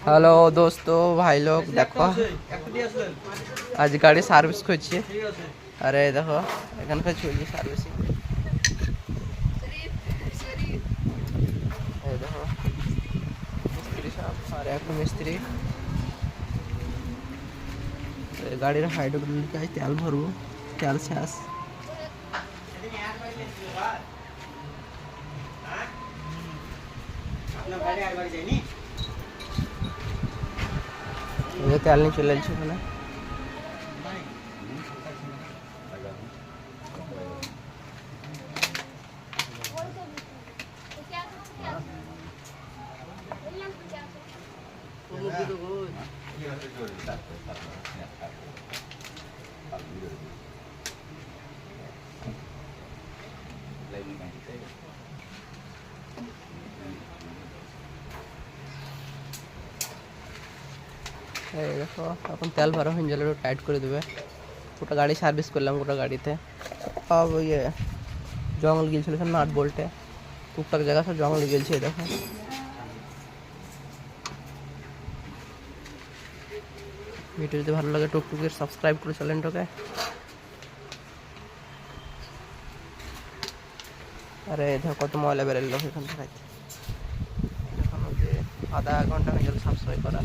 hello दोस्तों भाई लोग देखो आज गाड़ी सर्विस করছি अरे देखो এখানকার চলছে সার্ভিসিং এই দেখো মিস্ত্রি সাহেব আর এক মিস্ত্রি গাড়ির হাইড্রোলিক কাজ তেল ভরবো তেল শেষ ये तेल नहीं चले ওখানে এই দেখো এখন তেল ভরা হয়ে গেলে টাইট করে দেবে গোটা গাড়ি সার্ভিস করলাম গোটা গাড়িতে সব ইয়ে জঙ্গল গিয়েছিল সব নাট বল্টে টুকটাক জায়গা সব জঙ্গল গিয়েছে দেখো ভিডিও যদি ভালো লাগে টুকটুকের সাবস্ক্রাইব করে চ্যানেলটাকে আরে দেখো কত ময়লা বেরোলো এখান থেকে এখন যে আধা ঘন্টা হয়ে গেল সাফসাফাই করা